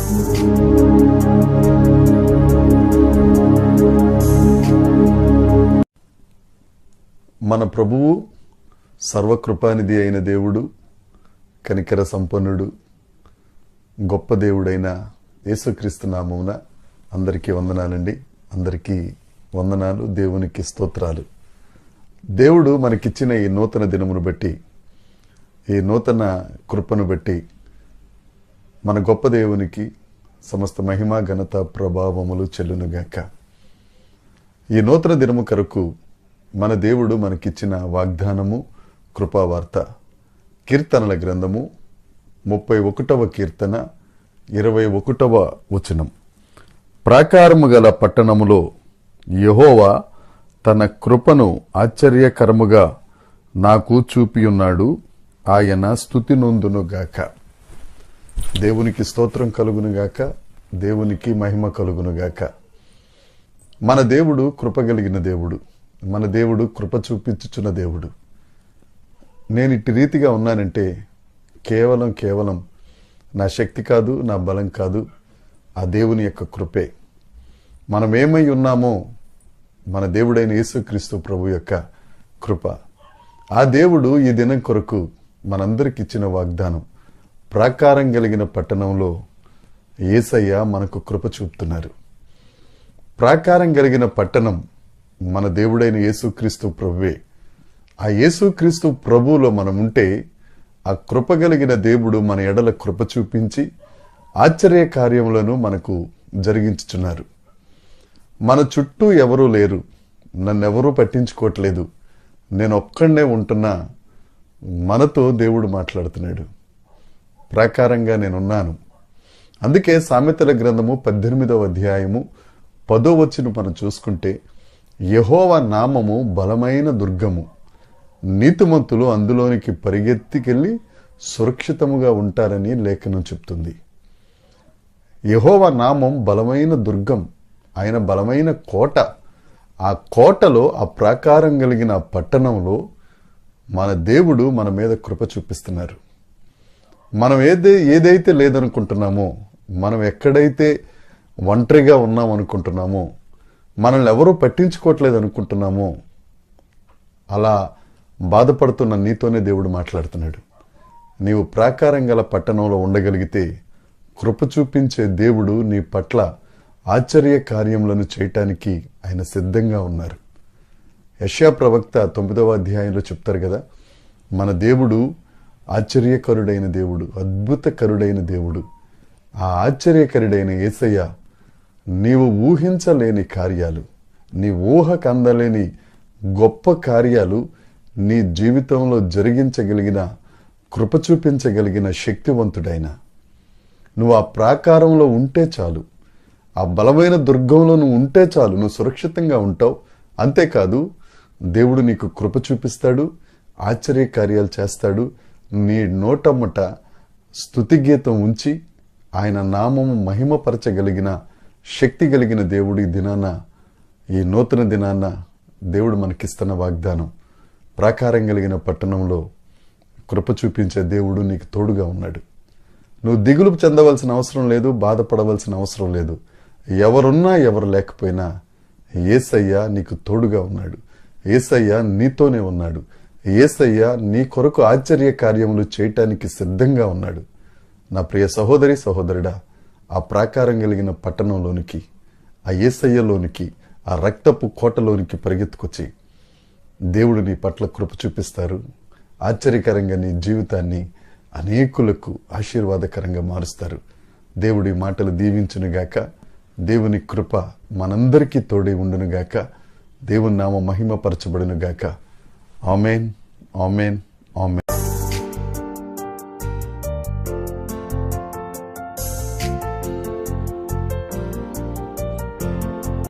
మన ప్రభువు సర్వకృపానిధి అయిన దేవుడు, కనికర సంపన్నుడు, గొప్ప దేవుడైన యేసుక్రీస్తు నామమున అందరికీ వందనాలండి. అందరికీ వందనాలు, దేవునికి స్తోత్రాలు. దేవుడు మనకిచ్చిన ఈ నూతన దినమును బట్టి, ఈ నూతన కృపను బట్టి మన గొప్ప దేవునికి సమస్త మహిమ ఘనత ప్రభావములు చెల్లునుగాక. ఈ నూతన దినము కొరకు మన దేవుడు మనకిచ్చిన వాగ్దానము కృపావార్త. కీర్తనల గ్రంథము 31వ కీర్తన 21వ వచనం. ప్రాకారము గల పట్టణములో యెహోవా తన కృపను ఆశ్చర్యకరముగా నాకు చూపియున్నాడు, ఆయన స్తుతి నొందునుగాక. దేవునికి స్తోత్రం కలుగునుగాక, దేవునికి మహిమ కలుగునుగాక. మన దేవుడు కృపగలిగిన దేవుడు, మన దేవుడు కృప చూపించుచున్న దేవుడు. నేను ఇట్టి రీతిగా ఉన్నానంటే కేవలం నా శక్తి కాదు, నా బలం కాదు, ఆ దేవుని యొక్క కృపే. మనం ఏమై ఉన్నామో మన దేవుడైన యేసుక్రీస్తు ప్రభు యొక్క కృప. ఆ దేవుడు ఈ దినం కొరకు మనందరికి ఇచ్చిన వాగ్దానం, ప్రాకారం కలిగిన పట్టణంలో యేసయ్య మనకు కృప చూపుతున్నారు. ప్రాకారం కలిగిన పట్టణం మన దేవుడైన యేసుక్రీస్తు ప్రభువే. ఆ యేసుక్రీస్తు ప్రభువులో మనముంటే ఆ కృప కలిగిన దేవుడు మన ఎడల కృప చూపించి ఆశ్చర్య కార్యములను మనకు జరిగించుచున్నారు. మన చుట్టూ ఎవరూ లేరు, నన్నెవరూ పట్టించుకోవట్లేదు, నేను ఒక్కడే ఉంటున్నా. మనతో దేవుడు మాట్లాడుతున్నాడు. ప్రాకారంగా నేనున్నాను. అందుకే సామెతల గ్రంథము 18వ అధ్యాయము 10వ వచనం మనం చూసుకుంటే, యెహోవా నామము బలమైన దుర్గము, నీతిమంతులు అందులోనికి పరిగెత్తికెళ్లి సురక్షితముగా ఉంటారని లేఖనం చెప్తుంది. యెహోవా నామం బలమైన దుర్గం, ఆయన బలమైన కోట. ఆ కోటలో, ఆ ప్రాకారం కలిగిన పట్టణంలో మన దేవుడు మన మీద కృప చూపిస్తున్నారు. మనం ఏదైతే లేదనుకుంటున్నామో, మనం ఎక్కడైతే ఒంటరిగా ఉన్నాం అనుకుంటున్నామో, మనల్ని ఎవరూ పట్టించుకోవట్లేదు అనుకుంటున్నామో, అలా బాధపడుతున్న నీతోనే దేవుడు మాట్లాడుతున్నాడు. నీవు ప్రాకారం గల పట్టణంలో ఉండగలిగితే కృప చూపించే దేవుడు నీ పట్ల ఆశ్చర్య కార్యములను చేయటానికి ఆయన సిద్ధంగా ఉన్నారు. యెషయా ప్రవక్త 9వ అధ్యాయంలో చెప్తారు కదా, మన దేవుడు ఆశ్చర్యకరుడైన దేవుడు, అద్భుతకరుడైన దేవుడు. ఆ ఆశ్చర్యకరుడైన యేసయ్య నీవు ఊహించలేని కార్యాలు, నీ ఊహకు అందలేని గొప్ప కార్యాలు నీ జీవితంలో జరిగించగలిగిన, కృప చూపించగలిగిన శక్తివంతుడైన. నువ్వు ఆ ప్రాకారంలో ఉంటే చాలు, ఆ బలమైన దుర్గంలో నువ్వు ఉంటే చాలు, నువ్వు సురక్షితంగా ఉంటావు. అంతేకాదు, దేవుడు నీకు కృప చూపిస్తాడు, ఆశ్చర్య కార్యాలు చేస్తాడు. నీ నోటమ్మట స్తుతి గీతం ఉంచి ఆయన నామము మహిమపరచగలిగిన శక్తి కలిగిన దేవుడి దినాన, ఈ నూతన దినాన దేవుడు మనకిస్తున్న వాగ్దానం, ప్రాకారం కలిగిన పట్టణంలో కృప చూపించే దేవుడు నీకు తోడుగా ఉన్నాడు. నువ్వు దిగులు చెందవలసిన అవసరం లేదు, బాధపడవలసిన అవసరం లేదు. ఎవరున్నా ఎవరు లేకపోయినా యేసయ్య నీకు తోడుగా ఉన్నాడు. యేసయ్య నీతోనే ఉన్నాడు. యేసయ్య నీ కొరకు ఆశ్చర్య కార్యములు చేయటానికి సిద్ధంగా ఉన్నాడు. నా ప్రియ సహోదరి సహోదరుడా, ఆ ప్రాకారం కలిగిన పట్టణంలోనికి, ఆ యేసయ్యలోనికి, ఆ రక్తపు కోటలోనికి పరిగెత్తుకొచ్చి దేవుడు నీ పట్ల కృప చూపిస్తారు. ఆశ్చర్యకరంగా నీ జీవితాన్ని అనేకులకు ఆశీర్వాదకరంగా మారుస్తారు. దేవుడి మాటలు దీవించునుగాక. దేవుని కృప మనందరికీ తోడై ఉండునుగాక. దేవుని నామ మహిమపరచబడునుగాక. ఆమేన్, ఆమేన్, ఆమేన్.